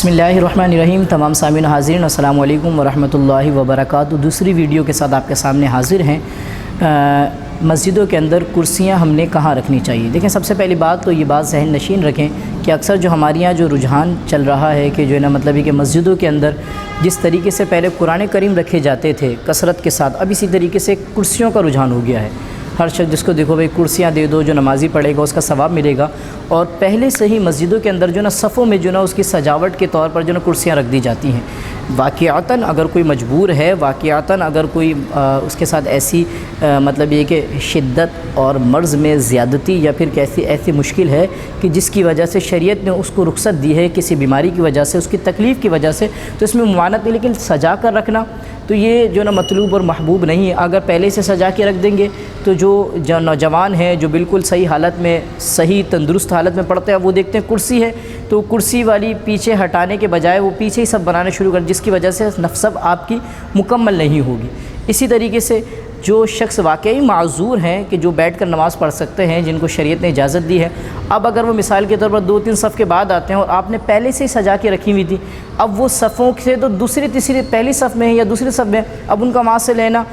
बिस्मिल्लाहिर्रहमानिर्रहीम। तमाम सामीन हाज़रीन अस्सलामु अलैकुम वरहमतुल्लाहि वबरकातुहू। दूसरी वीडियो के साथ आपके सामने हाज़िर हैं। मस्जिदों के अंदर कुर्सियां हमने कहाँ रखनी चाहिए। देखें, सबसे पहली बात तो ये बात ज़हन नशीन रखें कि अक्सर जो हमारे यहाँ जो रुझान चल रहा है कि जो है ना मतलब कि मस्जिदों के अंदर जिस तरीके से पहले कुरान करीम रखे जाते थे कसरत के साथ, अब इसी तरीके से कुर्सियों का रुझान हो गया है। हर शख्स जिसको देखो भाई कुर्सियाँ दे दो, जो नमाज़ी पढ़ेगा उसका सवाब मिलेगा। और पहले से ही मस्जिदों के अंदर जो ना सफ़ों में जो ना उसकी सजावट के तौर पर जो ना कुर्सियाँ रख दी जाती हैं। वाक़ियातन अगर कोई मजबूर है, वाक़ियातन अगर कोई उसके साथ ऐसी मतलब ये कि शिद्दत और मर्ज़ में ज़्यादती या फिर कैसी ऐसी मुश्किल है कि जिसकी वजह से शरीयत ने उसको रुख़्सत दी है किसी बीमारी की वजह से, उसकी तकलीफ़ की वजह से, तो इसमें मुमानत नहीं। लेकिन सजा कर रखना तो ये जो ना मतलूब और महबूब नहीं है। अगर पहले से सजा के रख देंगे तो जो नौजवान हैं जो बिल्कुल सही हालत में, सही तंदुरुस्त हालत में पढ़ते हैं, वो देखते हैं कुर्सी है तो कुर्सी वाली पीछे हटाने के बजाय वो पीछे ही सब बनाने शुरू कर, जिसकी वजह से नफ़्सब आपकी मुकम्मल नहीं होगी। इसी तरीके से जो शख्स वाकई माज़ूर हैं कि जो बैठ कर नमाज़ पढ़ सकते हैं, जिनको शरीयत ने इजाज़त दी है, अब अगर वो मिसाल के तौर पर 2-3 सफ़ के बाद आते हैं और आपने पहले से ही सजा के रखी हुई थी, अब वो सफ़ों से तो दूसरी तीसरी पहली सफ़ में है या दूसरी सफ़ में, अब उनका वहाँ से लेना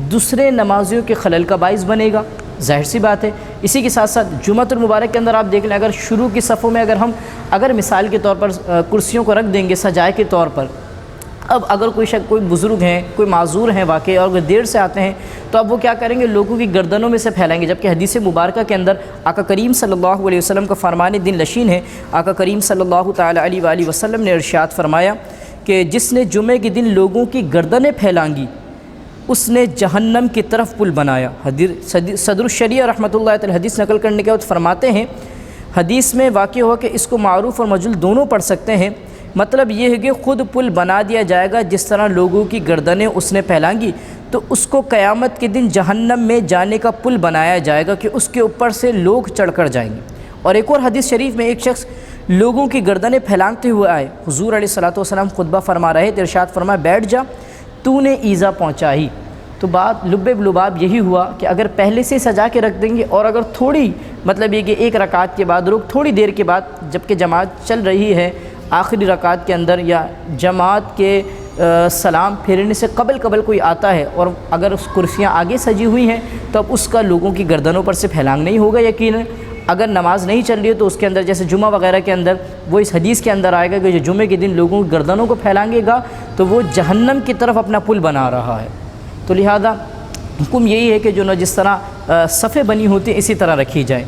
दूसरे नमाजियों के खलल का बाइस बनेगा। ज़ाहिर सी बात है। इसी के साथ साथ जुम्मतुल मुबारक के अंदर आप देख लें, अगर शुरू की सफ़ों में अगर मिसाल के तौर पर कुर्सियों को रख देंगे सजाए के तौर पर, अब अगर कोई बुज़ुर्ग हैं, कोई माज़ूर हैं वाकई और अगर देर से आते हैं, तो अब वो क्या करेंगे, लोगों की गर्दनों में से फैलाएंगे। जबकि हदीस मुबारक के अंदर आका करीम सल्लल्लाहु अलैहि वसल्लम का फरमान दिन नशीन है। आका करीम सल्लल्लाहु तआला अलैहि वसल्लम ने इरशाद फरमाया कि जिसने जुमे के दिन लोगों की गर्दनें फैलांगी उसने जहन्नम की तरफ पुल बनाया। सदरुश्शरिया रहमतुल्लाह अलैह हदीस नकल करने के बाद फरमाते हैं, हदीस में वाक़ई हुआ कि इसको मारूफ़ और मजूल दोनों पढ़ सकते हैं। मतलब ये है कि ख़ुद पुल बना दिया जाएगा, जिस तरह लोगों की गर्दनें उसने फैलांगी तो उसको क़यामत के दिन जहन्नम में जाने का पुल बनाया जाएगा कि उसके ऊपर से लोग चढ़कर जाएंगे। और एक और हदीस शरीफ में एक शख्स लोगों की गर्दनें फैलाते हुए आए, हुज़ूर अलैहिस्सलातु वस्सलाम खुतबा फरमा रहे थे, इरशाद फरमाया, बैठ जा, तूने ईज़ा पहुँचाई। तो बात लुब्बे लुबाब यही हुआ कि अगर पहले से सजा के रख देंगे और अगर थोड़ी मतलब ये कि एक रकात के बाद रुक, थोड़ी देर के बाद जबकि जमात चल रही है आखिरी रकात के अंदर या जमात के सलाम फेरने से कबल कोई आता है और अगर उस कुर्सियाँ आगे सजी हुई हैं तो अब उसका लोगों की गर्दनों पर से फैलांग नहीं होगा। यकीन अगर नमाज़ नहीं चल रही है तो उसके अंदर जैसे जुमा वगैरह के अंदर वो इस हदीस के अंदर आएगा कि जो जुमे के दिन लोगों की गर्दनों को फैलांगेगा तो वो जहन्नम की तरफ अपना पुल बना रहा है। तो लिहाजा हुक्म यही है कि जो न जिस तरह सफ़ें बनी होती हैं इसी तरह रखी जाए।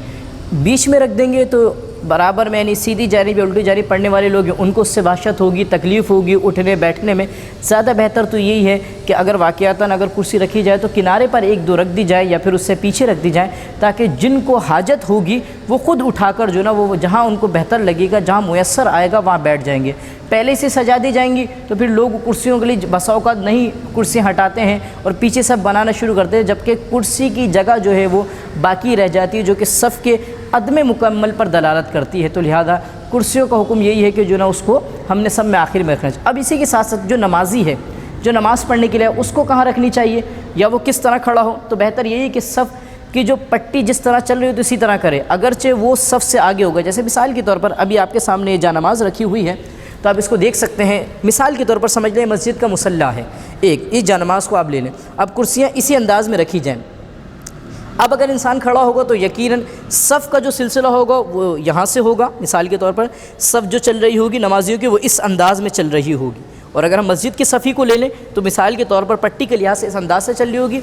बीच में रख देंगे तो बराबर में यानी सीधी जानिब या उल्टी जानिब पढ़ने वाले लोग हैं उनको उससे वहशत होगी, तकलीफ़ होगी उठने बैठने में। ज़्यादा बेहतर तो यही है कि अगर वाक़ियातन अगर कुर्सी रखी जाए तो किनारे पर 1-2 रख दी जाए या फिर उससे पीछे रख दी जाए, ताकि जिनको हाजत होगी वो ख़ुद उठाकर जो ना वो जहाँ उनको बेहतर लगेगा, जहाँ मुयस्सर आएगा वहाँ बैठ जाएंगे। पहले से सजा दी जाएंगी तो फिर लोग कुर्सियों के लिए बसा औक़ात नहीं कुर्सियाँ हटाते हैं और पीछे सब बनाना शुरू करते हैं, जबकि कुर्सी की जगह जो है वो बाकी रह जाती है, जो कि सफ़ के अदम मुकम्मल पर दलालत करती है। तो लिहाजा कुर्सियों का हुक्म यही है कि जो ना उसको हमने सब में आखिर में रखना चाहिए। अब इसी के साथ साथ जो नमाजी है, जो नमाज़ पढ़ने के लिए उसको कहाँ रखनी चाहिए या वो किस तरह खड़ा हो, तो बेहतर यही है कि सफ़ की जो पट्टी जिस तरह चल रही हो तो इसी तरह करे, अगरचे वो सफ़ से आगे होगा। जैसे मिसाल के तौर पर अभी आपके सामने ये जानमाज़ रखी हुई है तो आप इसको देख सकते हैं। मिसाल के तौर पर समझ लें मस्जिद का मुसल्ला है एक, इस जानमाज़ को आप ले लें। अब कुर्सियाँ इसी अंदाज़ में रखी जाएँ। अब अगर इंसान खड़ा होगा तो यकीनन सफ़ का जो सिलसिला होगा वो यहाँ से होगा। मिसाल के तौर पर सफ़ जो चल रही होगी नमाजियों की वो इस अंदाज़ में चल रही होगी। और अगर हम मस्जिद की सफ़ी को ले लें तो मिसाल के तौर पर पट्टी के लिहाज से इस अंदाज़ से चल रही होगी।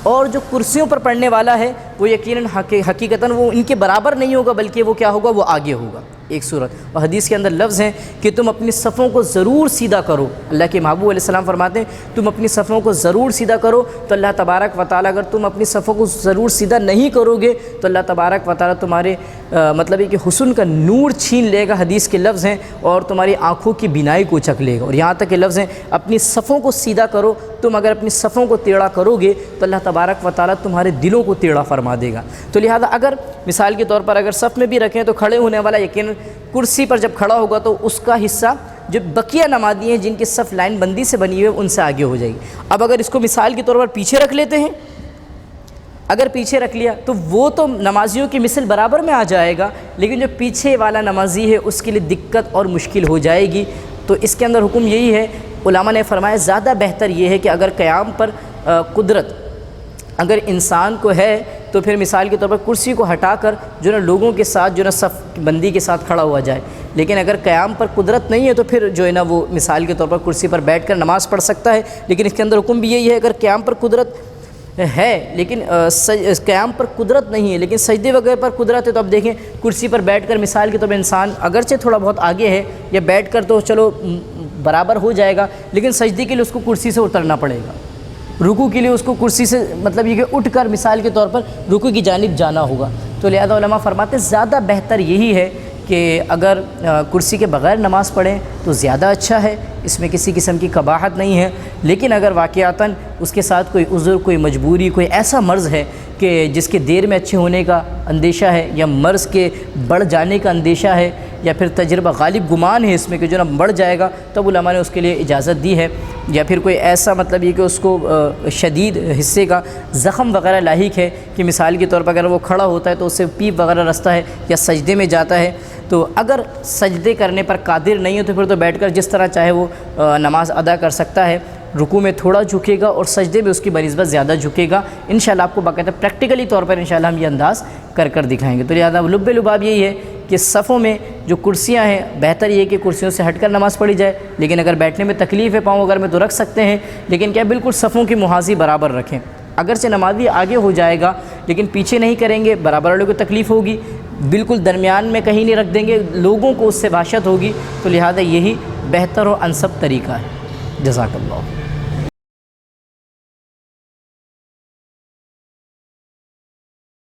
और जो कुर्सियों पर पढ़ने वाला है वो यकीनन हकीकतन वो इनके बराबर नहीं होगा, बल्कि वो क्या होगा, वो आगे होगा एक सूरत। और हदीस के अंदर लफ्ज़ हैं कि तुम अपनी सफ़ों को ज़रूर सीधा करो। अल्लाह के महबूब अलैहिस्सलाम फरमाते हैं तुम अपनी सफ़ों को ज़रूर सीधा करो तो अल्लाह तबारक व तआला अगर तुम अपनी सफ़ों को ज़रूर सीधा नहीं करोगे तो अल्लाह तबारक व तआला तुम्हारे मतलब है कि हुस्न का नूर छीन लेगा। हदीस के लफ्ज़ हैं और तुम्हारी आँखों की बिनाई को उचक लेगा। और यहाँ तक के लफ्ज़ हैं अपनी सफ़ों को सीधा करो, तुम अगर अपनी सफ़ों को टेढ़ा करोगे तो अल्लाह तबारक व तआला तुम्हारे दिलों को टेढ़ा फरमा देगा। तो लिहाजा अगर मिसाल के तौर पर अगर सफ़ में भी रखें तो खड़े होने वाला यकीन कुर्सी पर जब खड़ा होगा तो उसका हिस्सा जो बकिया नमाज़ी हैं जिनकी सफ़ लाइन बंदी से बनी हुई है उनसे आगे हो जाएगी। अब अगर इसको मिसाल के तौर पर पीछे रख लेते हैं, अगर पीछे रख लिया तो वो तो नमाजियों की मिसल बराबर में आ जाएगा, लेकिन जो पीछे वाला नमाजी है उसके लिए दिक्कत और मुश्किल हो जाएगी। تو اس کے اندر حکم یہی ہے، علماء نے فرمایا زیادہ بہتر یہ ہے کہ اگر قیام پر قدرت اگر انسان کو ہے تو پھر مثال کے طور پر کرسی کو ہٹا کر جو نا لوگوں کے ساتھ جو نا صف بندی کے ساتھ کھڑا ہوا جائے، لیکن اگر قیام پر قدرت نہیں ہے تو پھر جو ہے نا وہ مثال کے طور پر کرسی پر بیٹھ کر نماز پڑھ سکتا ہے۔ لیکن اس کے اندر حکم بھی یہی ہے، اگر قیام پر قدرت ہے لیکن قیام پر قدرت نہیں ہے لیکن سجدے وغیرہ پر قدرت ہے، تو اب دیکھیں کرسی پر بیٹھ کر مثال کے طور پر انسان اگرچہ تھوڑا بہت آگے ہے یا بیٹھ کر تو چلو برابر ہو جائے گا، لیکن سجدے کے لیے اس کو کرسی سے اترنا پڑے گا، رکوع کے لیے اس کو کرسی سے مطلب یہ کہ اٹھ کر مثال کے طور پر رکوع کی جانب جانا ہوگا۔ تو لہذا علماء فرماتے ہیں زیادہ بہتر یہی ہے کہ اگر کرسی کے بغیر نماز پڑھیں تو زیادہ اچھا ہے، اس میں کسی قسم کی قباحت نہیں ہے۔ لیکن اگر واقعتاً اس کے ساتھ کوئی عذر، کوئی مجبوری، کوئی ایسا مرض ہے کہ جس کے دیر میں اچھے ہونے کا اندیشہ ہے یا مرض کے بڑھ جانے کا اندیشہ ہے یا پھر تجربہ غالب گمان ہے اس میں کہ جو نا بڑھ جائے گا، تب علماء نے اس کے لیے اجازت دی ہے۔ یا پھر کوئی ایسا مطلب یہ کہ اس کو شدید حصے کا زخم وغیرہ لاحق ہے کہ مثال کے طور پر اگر وہ کھڑا ہوتا ہے تو اس سے پیپ وغیرہ رستا ہے یا سجدے میں جاتا ہے، تو اگر سجدے کرنے پر قادر نہیں ہے تو پھر تو بیٹھ کر جس طرح چاہے وہ نماز ادا کر سکتا ہے، رکوع میں تھوڑا جھکے گا اور سجدے میں اس کی بنسبت زیادہ جھکے گا۔ انشاءاللہ آپ کو باقاعدہ پریکٹیکلی طور پر انشاءاللہ ہم یہ انداز کر دکھائیں گے۔ تو لہٰذا لب لباب یہی ہے کہ صفوں میں جو کرسیاں ہیں بہتر یہ ہے کہ کرسیوں سے ہٹ کر نماز پڑھی جائے، لیکن اگر بیٹھنے میں تکلیف ہے پاؤں وغیرہ میں تو رکھ سکتے ہیں، لیکن کیا بالکل صفوں کی محاذی برابر رکھیں۔ اگرچہ نمازی آگے ہو جائے گا لیکن پیچھے نہیں کریں گے، برابر والوں کو تکلیف ہوگی، بالکل درمیان میں کہیں نہیں رکھ دیں گے، لوگوں کو اس سے وحشت ہوگی۔ تو لہذا یہی بہتر اور انسب طریقہ ہے۔ جزاک اللہ۔